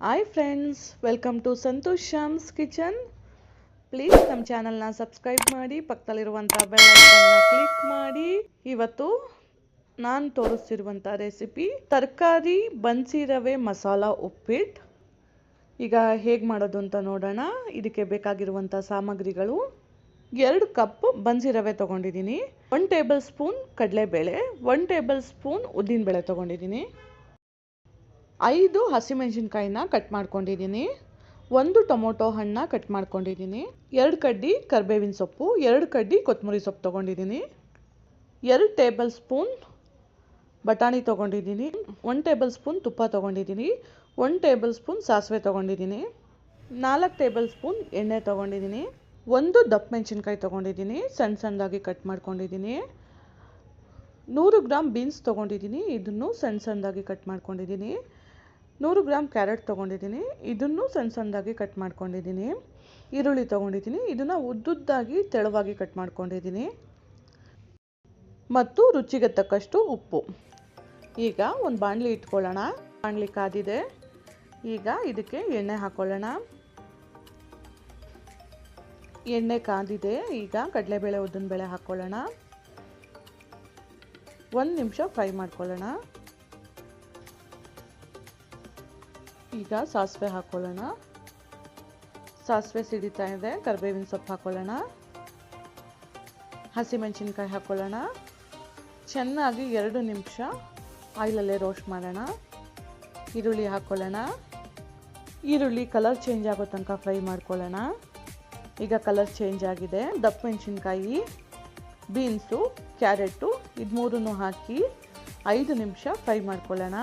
Hi friends, welcome to Santosh Shyam's kitchen. Please ನಮ್ಮ ಚಾನಲ್ನ subscribe ಮಾಡಿ, ಪಕ್ಕದಲ್ಲಿರುವಂಥ ಬೆಲ್ ಐಕಾನ್ನ ಕ್ಲಿಕ್ ಮಾಡಿ. ಇವತ್ತು ನಾನು ತೋರಿಸ್ತಿರುವಂಥ ರೆಸಿಪಿ ತರಕಾರಿ ಬನ್ಸಿ ರವೆ ಮಸಾಲ ಉಪ್ಪಿಟ್ಟು. ಈಗ ಹೇಗೆ ಮಾಡೋದು ಅಂತ ನೋಡೋಣ. ಇದಕ್ಕೆ ಬೇಕಾಗಿರುವಂಥ ಸಾಮಗ್ರಿಗಳು: 2 ಕಪ್ ಬನ್ಸಿ ರವೆ ತೊಗೊಂಡಿದ್ದೀನಿ, 1 ಟೇಬಲ್ ಸ್ಪೂನ್ ಕಡಲೆಬೇಳೆ, 1 ಟೇಬಲ್ ಸ್ಪೂನ್ ಉದ್ದಿನಬೇಳೆ ತೊಗೊಂಡಿದ್ದೀನಿ, 5 ಹಸಿಮೆಣಸಿನ್ಕಾಯಿನ ಕಟ್ ಮಾಡ್ಕೊಂಡಿದ್ದೀನಿ, 1 ಟೊಮೊಟೊ ಹಣ್ಣನ್ನ ಕಟ್ ಮಾಡ್ಕೊಂಡಿದ್ದೀನಿ, 2 ಕಡ್ಡಿ ಕರಿಬೇವಿನ ಸೊಪ್ಪು, 2 ಕಡ್ಡಿ ಕೊತ್ತಂಬರಿ ಸೊಪ್ಪು ತೊಗೊಂಡಿದ್ದೀನಿ, 2 ಟೇಬಲ್ ಸ್ಪೂನ್ ಬಟಾಣಿ ತೊಗೊಂಡಿದ್ದೀನಿ, 1 ಟೇಬಲ್ ಸ್ಪೂನ್ ತುಪ್ಪ ತೊಗೊಂಡಿದ್ದೀನಿ, 1 ಟೇಬಲ್ ಸ್ಪೂನ್ ಸಾಸಿವೆ ತೊಗೊಂಡಿದ್ದೀನಿ, 4 ಟೇಬಲ್ ಸ್ಪೂನ್ ಎಣ್ಣೆ ತೊಗೊಂಡಿದ್ದೀನಿ, 1 ದಪ್ಪ ಮೆಣಸಿನ್ಕಾಯಿ ತೊಗೊಂಡಿದ್ದೀನಿ, ಸಣ್ಣದಾಗಿ ಕಟ್ ಮಾಡ್ಕೊಂಡಿದ್ದೀನಿ, 100 ಗ್ರಾಮ್ ಬೀನ್ಸ್ ತೊಗೊಂಡಿದ್ದೀನಿ, ಇದನ್ನು ಸಣ್ಣದಾಗಿ ಕಟ್ ಮಾಡ್ಕೊಂಡಿದ್ದೀನಿ, 100 ಗ್ರಾಮ್ ಕ್ಯಾರೆಟ್ ತೊಗೊಂಡಿದ್ದೀನಿ, ಇದನ್ನು ಸಣ್ಣದಾಗಿ ಕಟ್ ಮಾಡ್ಕೊಂಡಿದ್ದೀನಿ, ಈರುಳ್ಳಿ ತೊಗೊಂಡಿದ್ದೀನಿ, ಇದನ್ನು ಉದ್ದುದ್ದಾಗಿ ತೆಳುವಾಗಿ ಕಟ್ ಮಾಡ್ಕೊಂಡಿದ್ದೀನಿ, ಮತ್ತು ರುಚಿಗೆ ತಕ್ಕಷ್ಟು ಉಪ್ಪು. ಈಗ ಒಂದು ಬಾಣಲಿ ಇಟ್ಕೊಳ್ಳೋಣ. ಬಾಣಲಿ ಕಾದಿದೆ. ಈಗ ಇದಕ್ಕೆ ಎಣ್ಣೆ ಹಾಕೊಳ್ಳೋಣ. ಎಣ್ಣೆ ಕಾದಿದೆ. ಈಗ ಕಡಲೆಬೇಳೆ ಉದ್ದಿನಬೇಳೆ ಹಾಕೊಳ್ಳೋಣ. 1 ನಿಮಿಷ ಫ್ರೈ ಮಾಡ್ಕೊಳ್ಳೋಣ. ಈಗ ಸಾಸಿವೆ ಹಾಕೊಳ್ಳೋಣ. ಸಾಸಿವೆ ಸಿಡಿತಾ ಇದೆ. ಕರಿಬೇವಿನ ಸೊಪ್ಪು ಹಾಕೊಳ್ಳೋಣ. ಹಸಿಮೆಣಸಿನ್ಕಾಯಿ ಹಾಕೊಳ್ಳೋಣ. ಚೆನ್ನಾಗಿ 2 ನಿಮಿಷ ಆಯಿಲಲ್ಲೇ ರೋಸ್ಟ್ ಮಾಡೋಣ. ಈರುಳ್ಳಿ ಹಾಕೊಳ್ಳೋಣ. ಈರುಳ್ಳಿ ಕಲರ್ ಚೇಂಜ್ ಆಗೋ ತನಕ ಫ್ರೈ ಮಾಡ್ಕೊಳ್ಳೋಣ. ಈಗ ಕಲರ್ ಚೇಂಜ್ ಆಗಿದೆ. ದಪ್ಪ ಮೆಣಸಿನ್ಕಾಯಿ, ಬೀನ್ಸು, ಕ್ಯಾರೆಟು ಇದು ಮೂರನ್ನು ಹಾಕಿ 5 ನಿಮಿಷ ಫ್ರೈ ಮಾಡ್ಕೊಳ್ಳೋಣ.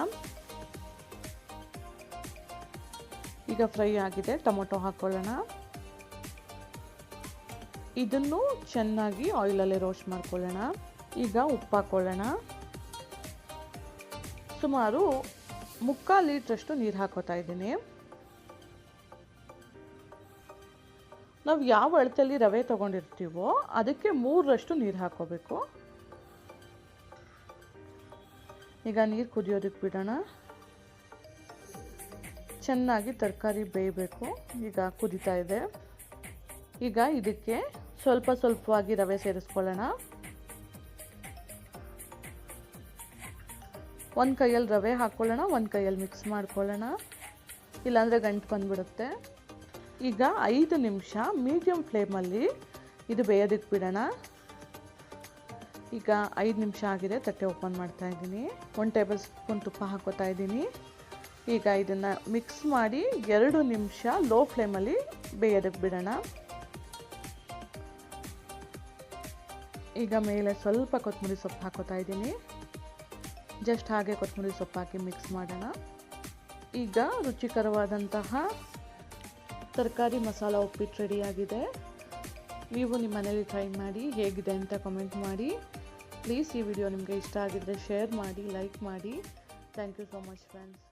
ಈಗ ಫ್ರೈ ಆಗಿದೆ. ಟೊಮೊಟೊ ಹಾಕೊಳ್ಳೋಣ. ಇದನ್ನು ಚೆನ್ನಾಗಿ ಆಯಿಲಲ್ಲಿ ರೋಸ್ಟ್ ಮಾಡ್ಕೊಳ್ಳೋಣ. ಈಗ ಉಪ್ಪು ಹಾಕೊಳ್ಳೋಣ. ಸುಮಾರು 3/4 ಲೀಟ್ರಷ್ಟು ನೀರು ಹಾಕೋತಾ ಇದ್ದೀನಿ. ನಾವು ಯಾವ ಅಳತೆಯಲ್ಲಿ ರವೆ ತೊಗೊಂಡಿರ್ತೀವೋ ಅದಕ್ಕೆ 3ರಷ್ಟು ನೀರು ಹಾಕೋಬೇಕು. ಈಗ ನೀರು ಕುದಿಯೋದಕ್ಕೆ ಬಿಡೋಣ. ಚೆನ್ನಾಗಿ ತರಕಾರಿ ಬೇಯಬೇಕು. ಈಗ ಕುದೀತಾ ಇದೆ. ಈಗ ಇದಕ್ಕೆ ಸ್ವಲ್ಪವಾಗಿ ರವೆ ಸೇರಿಸ್ಕೊಳ್ಳೋಣ. ಒಂದು ಕೈಯಲ್ಲಿ ರವೆ ಹಾಕ್ಕೊಳ್ಳೋಣ, ಒಂದು ಕೈಯಲ್ಲಿ ಮಿಕ್ಸ್ ಮಾಡ್ಕೊಳ್ಳೋಣ, ಇಲ್ಲಾಂದರೆ ಗಂಟು ಬಂದುಬಿಡುತ್ತೆ. ಈಗ 5 ನಿಮಿಷ ಮೀಡಿಯಮ್ ಫ್ಲೇಮಲ್ಲಿ ಇದು ಬೇಯೋದಕ್ಕೆ ಬಿಡೋಣ. ಈಗ 5 ನಿಮಿಷ ಆಗಿದೆ. ತಟ್ಟೆ ಓಪನ್ ಮಾಡ್ತಾ ಇದ್ದೀನಿ. 1 ಟೇಬಲ್ ಸ್ಪೂನ್ ತುಪ್ಪ ಹಾಕೋತಾ ಇದ್ದೀನಿ. ಈಗ ಇದನ್ನು ಮಿಕ್ಸ್ ಮಾಡಿ 2 ನಿಮಿಷ ಲೋ ಫ್ಲೇಮಲ್ಲಿ ಬೇಯೋದಕ್ಕೆ ಬಿಡೋಣ. ಈಗ ಮೇಲೆ ಸ್ವಲ್ಪ ಕೊತ್ತಂಬರಿ ಸೊಪ್ಪು ಹಾಕೋತಾ ಇದ್ದೀನಿ. ಜಸ್ಟ್ ಹಾಗೆ ಕೊತ್ತಂಬರಿ ಸೊಪ್ಪು ಹಾಕಿ ಮಿಕ್ಸ್ ಮಾಡೋಣ. ಈಗ ರುಚಿಕರವಾದಂತಹ ತರಕಾರಿ ಮಸಾಲ ಉಪ್ಪಿಟ್ಟು ರೆಡಿಯಾಗಿದೆ. ನೀವು ನಿಮ್ಮ ಮನೇಲಿ ಟ್ರೈ ಮಾಡಿ, ಹೇಗಿದೆ ಅಂತ ಕಮೆಂಟ್ ಮಾಡಿ. ಪ್ಲೀಸ್ ಈ ವಿಡಿಯೋ ನಿಮಗೆ ಇಷ್ಟ ಆಗಿದ್ದರೆ ಶೇರ್ ಮಾಡಿ, ಲೈಕ್ ಮಾಡಿ. Thank you so much friends.